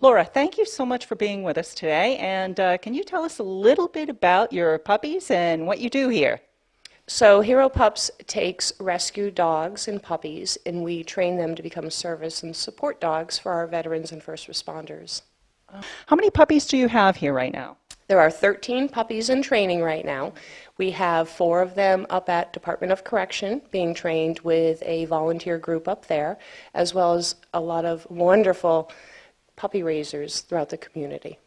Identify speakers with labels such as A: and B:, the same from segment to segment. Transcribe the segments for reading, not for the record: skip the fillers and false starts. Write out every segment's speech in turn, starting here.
A: Laura, thank you so much for being with us today. And can you tell us a little bit about your puppies and what you do here?
B: So Hero Pups takes rescue dogs and puppies, and we train them to become service and support dogs for our veterans and first responders.
A: How many puppies do you have here right now?
B: There are 13 puppies in training right now. We have 4 of them up at Department of Correction being trained with a volunteer group up there, as well as a lot of wonderful puppy raisers throughout the community.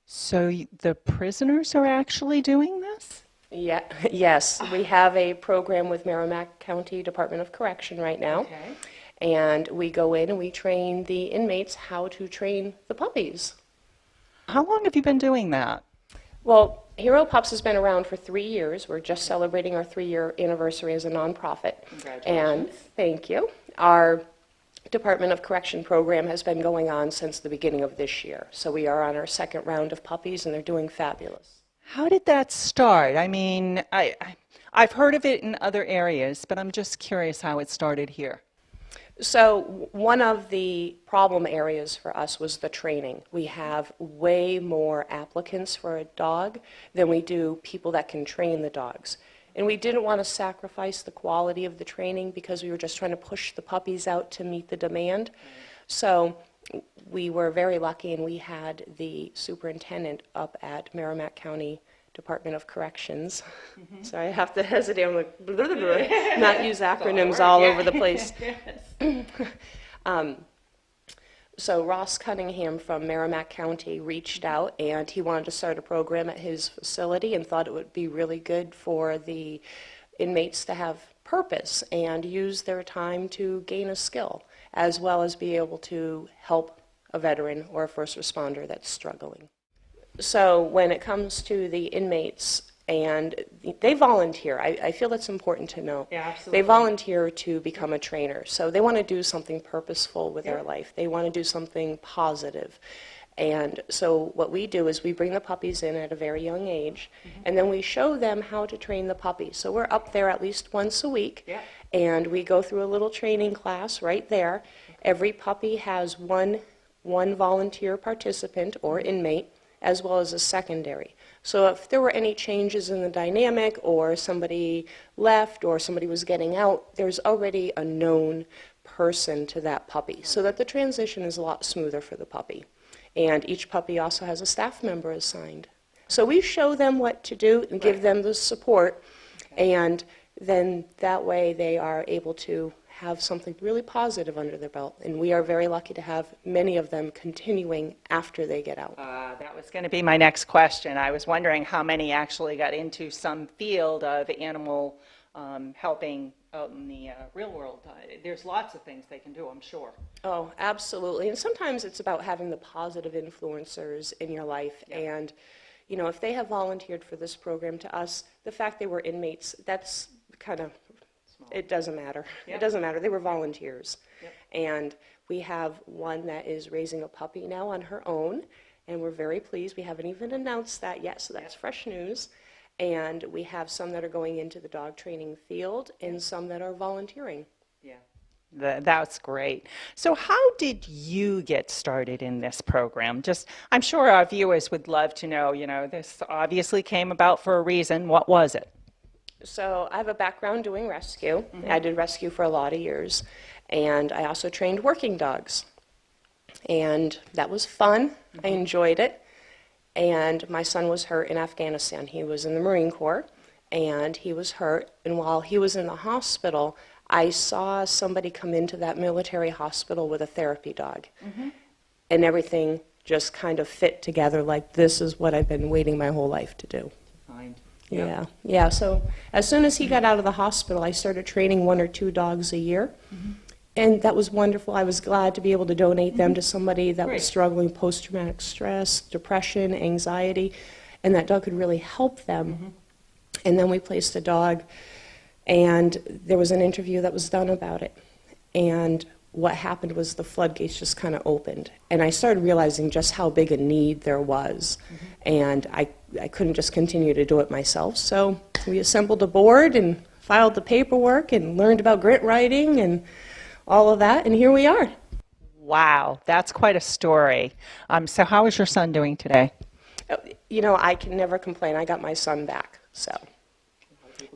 A: So the prisoners are actually doing this?
B: Yeah, yes, we have a program with Merrimack County Department of Correction right now.
A: Okay.
B: And we go in and we train the inmates how to train the puppies.
A: How long have you been doing that?
B: Well, Hero Pups has been around for 3 years. We're just celebrating our 3-year anniversary as a nonprofit.
A: Congratulations.
B: And thank you. Our Department of Correction program has been going on since the beginning of this year. So we are on our 2nd round of puppies, and they're doing fabulous.
A: How did that start? I mean, I've heard of it in other areas, but I'm just curious how it started here.
B: So one of the problem areas for us was the training. We have way more applicants for a dog than we do people that can train the dogs. And we didn't want to sacrifice the quality of the training because we were just trying to push the puppies out to meet the demand. So we were very lucky, and we had the superintendent up at Merrimack County Department of Corrections. So I have to hesitate. I'm like, blah, blah, blah, not use acronyms all over the place. So Ross Cunningham from Merrimack County reached out, and he wanted to start a program at his facility and thought it would be really good for the inmates to have purpose and use their time to gain a skill, as well as be able to help a veteran or a first responder that's struggling. So when it comes to the inmates, and they volunteer, I feel that's important to know.
A: Yeah, absolutely.
B: They volunteer to become a trainer. So they want to do something purposeful with their life. They want to do something positive. And so what we do is we bring the puppies in at a very young age, and then we show them how to train the puppies. So we're up there at least once a week, and we go through a little training class right there. Every puppy has one volunteer participant or inmate, as well as a secondary. So if there were any changes in the dynamic, or somebody left, or somebody was getting out, there's already a known person to that puppy, so that the transition is a lot smoother for the puppy. And each puppy also has a staff member assigned. So we show them what to do and give them the support, and then that way they are able to have something really positive under their belt. And we are very lucky to have many of them continuing after they get out.
A: That was going to be my next question. I was wondering how many actually got into some field of animal helping out in the real world. There's lots of things they can do, I'm sure.
B: Oh, absolutely. And sometimes it's about having the positive influencers in your life. And, you know, if they have volunteered for this program, to us, the fact they were inmates, that's kind of, it doesn't matter. It doesn't matter. They were volunteers. And we have one that is raising a puppy now on her own, and we're very pleased. We haven't even announced that yet, so that's fresh news. And we have some that are going into the dog training field and some that are volunteering.
A: That's great. So how did you get started in this program? I'm sure our viewers would love to know, you know, this obviously came about for a reason. What was it?
B: So I have a background doing rescue. I did rescue for a lot of years. And I also trained working dogs. And that was fun. I enjoyed it. And my son was hurt in Afghanistan. He was in the Marine Corps, and he was hurt. And while he was in the hospital, I saw somebody come into that military hospital with a therapy dog. And everything just kind of fit together like, this is what I've been waiting my whole life to do. Yeah. So as soon as he got out of the hospital, I started training 1 or 2 dogs a year. And that was wonderful. I was glad to be able to donate them to somebody that was struggling with post-traumatic stress, depression, anxiety, and that dog could really help them. And then we placed a dog, and there was an interview that was done about it. And what happened was the floodgates just kind of opened. And I started realizing just how big a need there was. And I couldn't just continue to do it myself. So we assembled a board and filed the paperwork and learned about grant writing and all of that, and here we are.
A: Wow, that's quite a story. So how is your son doing today?
B: I can never complain. I got my son back, so.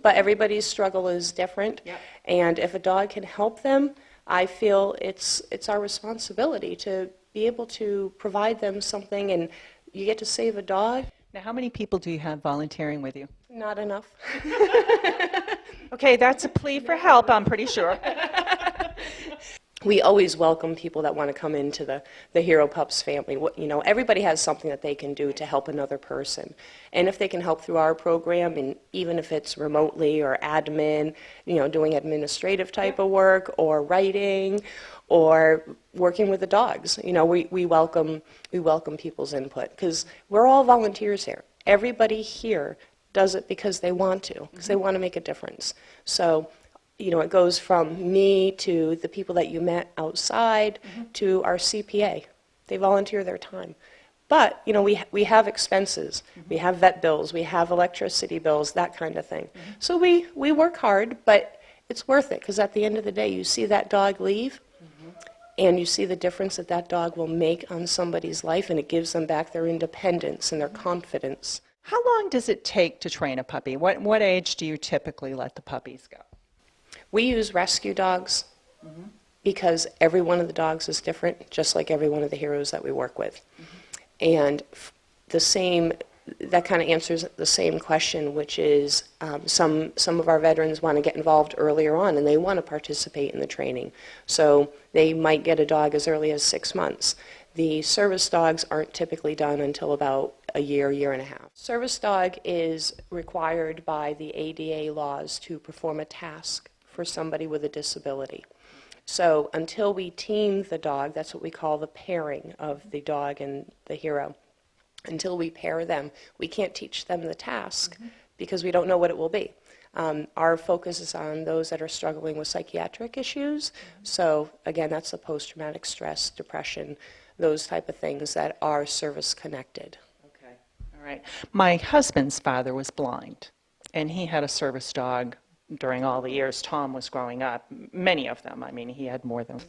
B: But everybody's struggle is different,
A: Yep.
B: and if a dog can help them, I feel it's our responsibility to be able to provide them something, and you get to save a dog.
A: Now, how many people do you have volunteering with you?
B: Not enough.
A: Okay, that's a plea for help, I'm pretty sure.
B: We always welcome people that want to come into the Hero Pups family. Everybody has something that they can do to help another person. And if they can help through our program, and even if it's remotely or admin, doing administrative type of work or writing or working with the dogs, we welcome people's input because we're all volunteers here. Everybody here does it because they want to, because they want to make a difference. So it goes from me to the people that you met outside to our CPA. They volunteer their time. But, we have expenses. We have vet bills. We have electricity bills, that kind of thing. So we work hard, but it's worth it because at the end of the day, you see that dog leave and you see the difference that that dog will make on somebody's life, and it gives them back their independence and their confidence.
A: How long does it take to train a puppy? What age do you typically let the puppies go?
B: We use rescue dogs because every one of the dogs is different, just like every one of the heroes that we work with. And that kind of answers the same question, which is some of our veterans want to get involved earlier on and they want to participate in the training. So they might get a dog as early as 6 months. The service dogs aren't typically done until about a year and a half. Service dog is required by the ADA laws to perform a task for somebody with a disability. So until we team the dog, that's what we call the pairing of the dog and the hero. Until we pair them, we can't teach them the task because we don't know what it will be. Our focus is on those that are struggling with psychiatric issues. So again, that's the post-traumatic stress, depression, those type of things that are service connected.
A: Okay, all right. My husband's father was blind, and he had a service dog during all the years Tom was growing up, many of them. I mean, he had more than...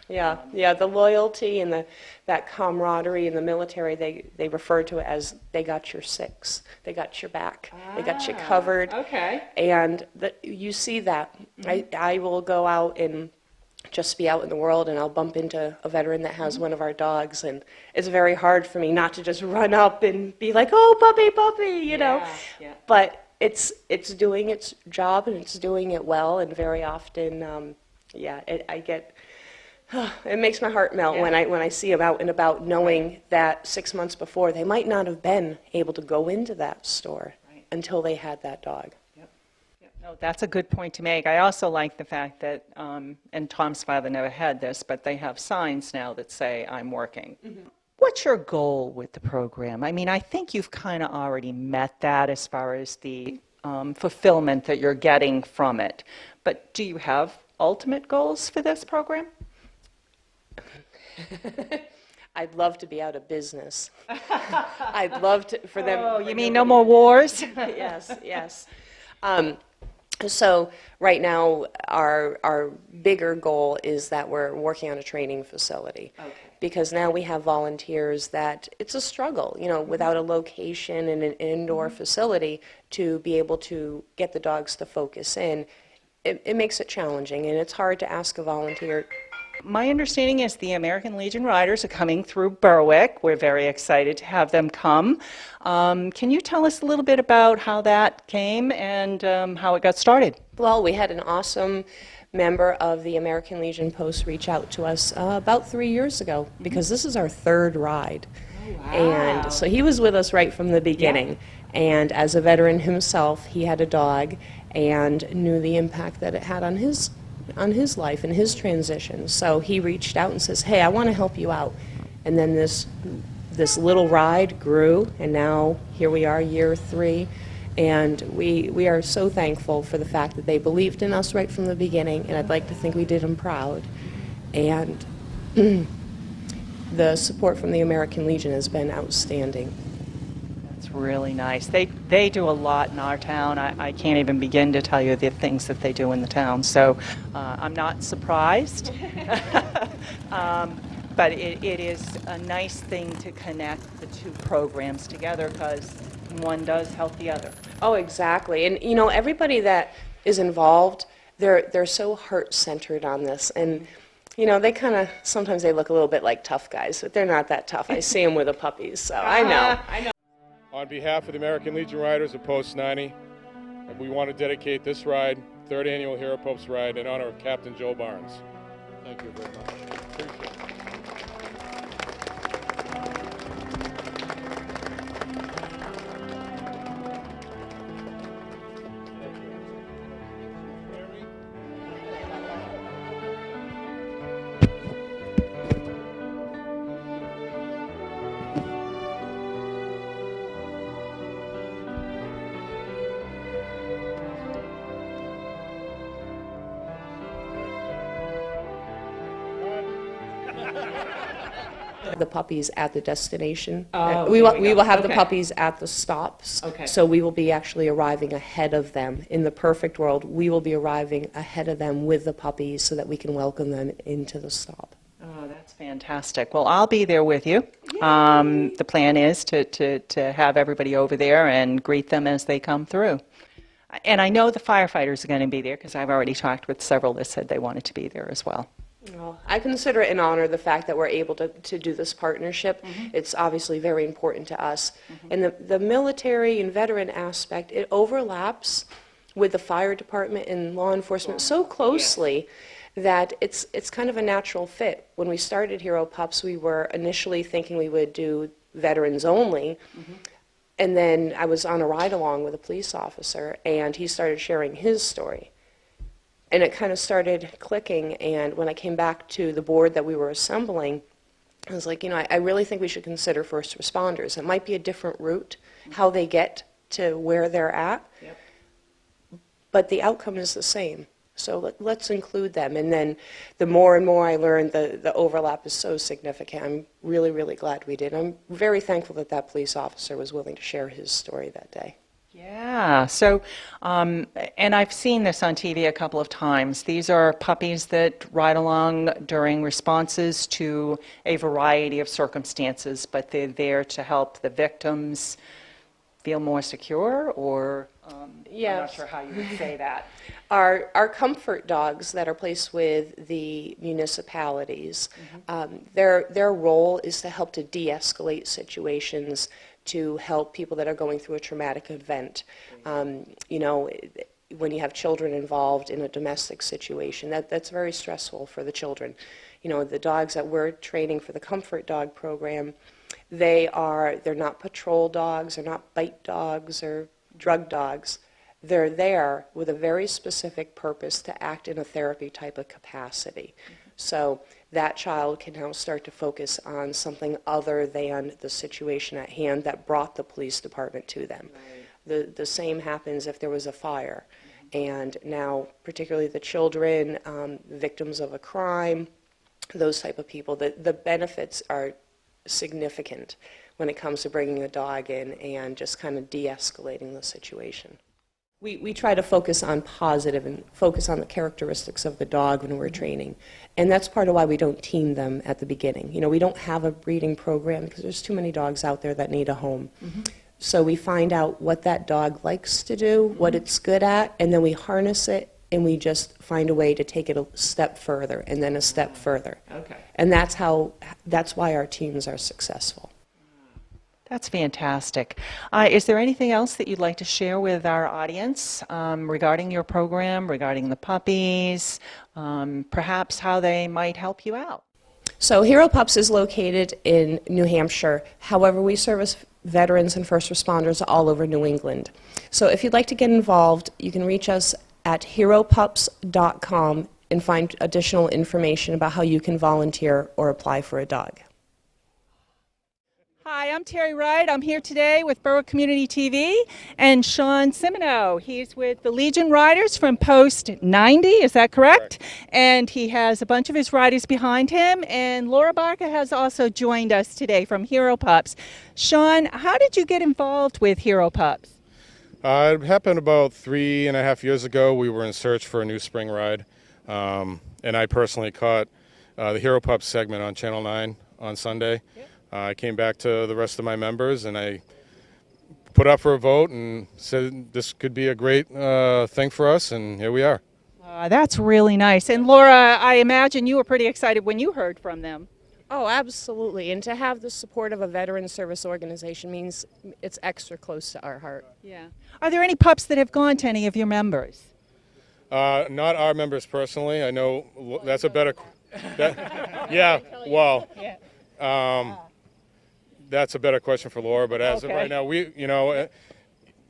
B: Yeah, the loyalty and that camaraderie in the military, they refer to it as they got your six, they got your back, they got you covered.
A: Okay.
B: And you see that. I will go out and just be out in the world and I'll bump into a veteran that has one of our dogs, and it's very hard for me not to just run up and be like, oh, puppy, you know.
A: Yeah.
B: But it's doing its job and it's doing it well, and very often, it makes my heart melt when I see them out and about, knowing that 6 months before they might not have been able to go into that store until they had that dog.
A: No, that's a good point to make. I also like the fact that, and Tom's father never had this, but they have signs now that say, I'm working. What's your goal with the program? I mean, I think you've kind of already met that as far as the fulfillment that you're getting from it. But do you have ultimate goals for this program?
B: I'd love to be out of business. I'd love for them.
A: Oh, you mean no more wars?
B: Yes. So right now, our bigger goal is that we're working on a training facility. Okay. Because now we have volunteers that it's a struggle, without a location and an indoor facility to be able to get the dogs to focus in. It makes it challenging, and it's hard to ask a volunteer.
A: My understanding is the American Legion Riders are coming through Berwick. We're very excited to have them come. Can you tell us a little bit about how that came and how it got started?
B: Well, we had an awesome member of the American Legion Post reach out to us about 3 years ago, because this is our third ride. Oh, wow. And so he was with us right from the beginning. Yeah. And as a veteran himself, he had a dog and knew the impact that it had on his life and his transition. So he reached out and says, hey, I want to help you out. And then this little ride grew, and now here we are, year 3. And we are so thankful for the fact that they believed in us right from the beginning, and I'd like to think we did them proud. And the support from the American Legion has been outstanding.
A: That's really nice. They do a lot in our town. I can't even begin to tell you the things that they do in the town, so I'm not surprised. But it is a nice thing to connect the two programs together because one does help the other.
B: Oh, exactly. And you know, everybody that is involved, they're so heart-centered on this. And you know, they kind of sometimes they look a little bit like tough guys, but they're not that tough. I see them with the puppies, so I know.
C: On behalf of the American Legion Riders of Post 90, we want to dedicate this ride, third annual Hero Pups ride, in honor of Captain Joe Barnes. Thank you very much. Appreciate it.
B: The puppies at the destination.
A: Oh,
B: we
A: there we
B: will
A: go.
B: have the
A: Okay.
B: puppies at the stops.
A: Okay.
B: So we will be actually arriving ahead of them. In the perfect world, we will be arriving ahead of them with the puppies so that we can welcome them into the stop.
A: Oh, that's fantastic. Well, I'll be there with you. The plan is to have everybody over there and greet them as they come through. And I know the firefighters are going to be there because I've already talked with several that said they wanted to be there as well.
B: Well, I consider it an honor, the fact that we're able to do this partnership. It's obviously very important to us. And the military and veteran aspect, it overlaps with the fire department and law enforcement so closely that it's kind of a natural fit. When we started Hero Pups, we were initially thinking we would do veterans only. And then I was on a ride-along with a police officer, and he started sharing his story. And it kind of started clicking, and when I came back to the board that we were assembling, I was like, you know, I really think we should consider first responders. It might be a different route, how they get to where they're at, but the outcome is the same. So let's include them. And then the more and more I learned, the overlap is so significant. I'm really, really glad we did. I'm very thankful that that police officer was willing to share his story that day.
A: Yeah, so, and I've seen this on TV a couple of times. These are puppies that ride along during responses to a variety of circumstances, but they're there to help the victims feel more secure, or I'm not
B: Yes.
A: sure how you would say that.
B: Our comfort dogs that are placed with the municipalities, their role is to help to de-escalate situations, to help people that are going through a traumatic event. You know, when you have children involved in a domestic situation, that's very stressful for the children. You know, the dogs that we're training for the comfort dog program, they're not patrol dogs, they're not bite dogs or drug dogs. They're there with a very specific purpose to act in a therapy type of capacity. So that child can now start to focus on something other than the situation at hand that brought the police department to them. The same happens if there was a fire. And now, particularly the children, victims of a crime, those type of people, the benefits are significant when it comes to bringing a dog in and just kind of de-escalating the situation. We try to focus on positive and focus on the characteristics of the dog when we're training. And that's part of why we don't team them at the beginning. You know, we don't have a breeding program because there's too many dogs out there that need a home. So we find out what that dog likes to do, what it's good at, and then we harness it and we just find a way to take it a step further and then a step further.
A: Okay.
B: And that's why our teams are successful.
A: That's fantastic. Is there anything else that you'd like to share with our audience regarding your program, regarding the puppies, perhaps how they might help you out?
B: So Hero Pups is located in New Hampshire. However, we service veterans and first responders all over New England. So if you'd like to get involved, you can reach us at heropups.com and find additional information about how you can volunteer or apply for a dog.
A: Hi, I'm Terry Wright. I'm here today with Berwick Community TV and Sean Simino. He's with the Legion Riders from Post 90, is that correct? And he has a bunch of his riders behind him, and Laura Barker has also joined us today from Hero Pups. Sean, how did you get involved with Hero Pups?
C: It happened about 3.5 years ago. We were in search for a new spring ride, and I personally caught the Hero Pups segment on Channel 9 on Sunday. I came back to the rest of my members and I put up for a vote and said this could be a great thing for us, and here we are.
A: That's really nice. And Laura, I imagine you were pretty excited when you heard from them.
B: Oh, absolutely. And to have the support of a veteran service organization means it's extra close to our heart.
A: Yeah. Are there any pups that have gone to any of your members?
C: Not our members personally. I know that's a better. Yeah. Well. That's a better question for Laura. But as of right now,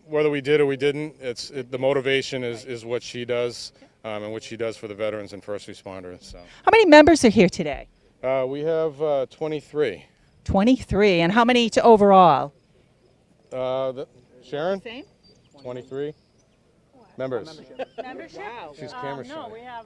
C: whether we did or we didn't, the motivation is what she does and what she does for the veterans and first responders. So.
A: How many members are here today?
C: We have 23.
A: 23. And how many to overall?
C: Sharon?
A: Same.
C: 23 members.
A: Membership?
C: She's camera shy.
D: No, we have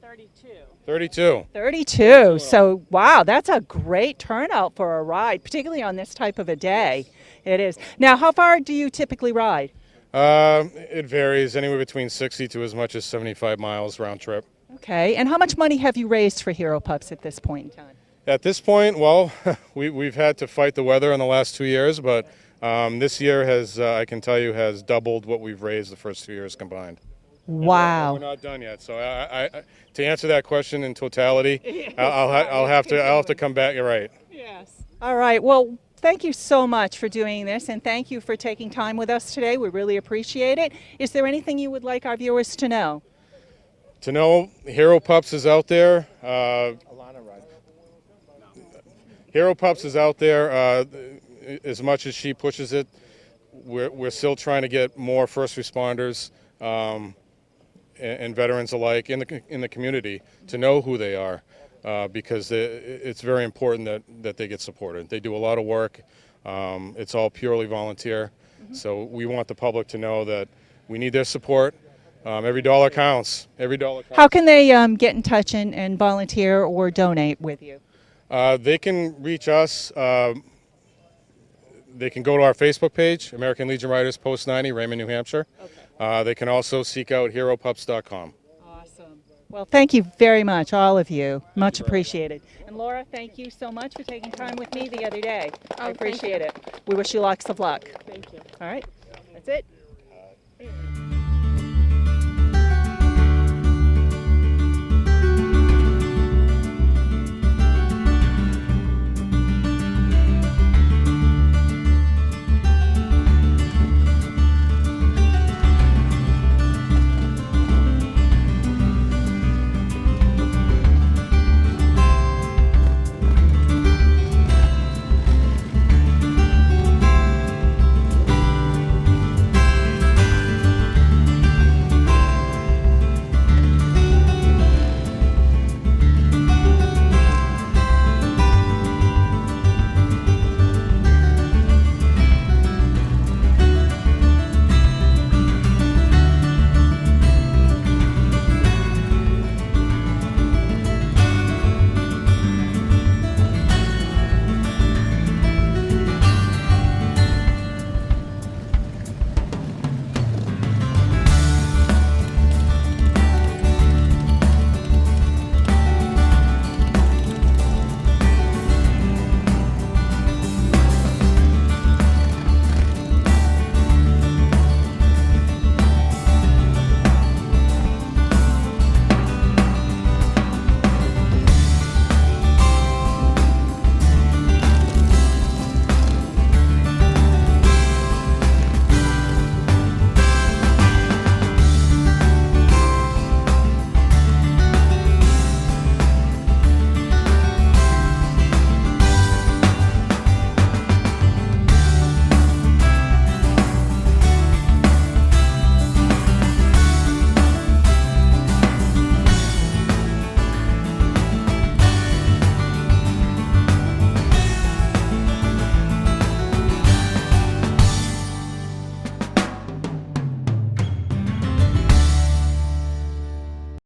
D: 32.
C: 32.
A: 32. So, wow, that's a great turnout for a ride, particularly on this type of a day. It is. Now, how far do you typically ride?
C: It varies, anywhere between 60 to as much as 75 miles round trip.
A: Okay. And how much money have you raised for Hero Pups at this point in time?
C: At this point, well, we've had to fight the weather in the last 2 years, but this year has, I can tell you, has doubled what we've raised the first 2 years combined.
A: Wow.
C: We're not done yet, so to answer that question in totality, I'll have to come back. You're right.
A: Yes. All right. Well, thank you so much for doing this, and thank you for taking time with us today. We really appreciate it. Is there anything you would like our viewers to know?
C: To know Hero Pups is out there. Hero Pups is out there. As much as she pushes it, we're still trying to get more first responders and veterans alike in the community to know who they are, because it's very important that they get supported. They do a lot of work. It's all purely volunteer, so we want the public to know that we need their support. Every dollar counts. Every dollar counts.
A: How can they get in touch and volunteer or donate with you?
C: They can reach us. They can go to our Facebook page, American Legion Riders Post 90, Raymond, New Hampshire. Okay. They can also seek out heropups.com.
A: Awesome. Well, thank you very much, all of you. Much appreciated. And Laura, thank you so much for taking time with me the other day. I appreciate it. We wish you lots of luck.
B: Thank you.
A: All right. That's it.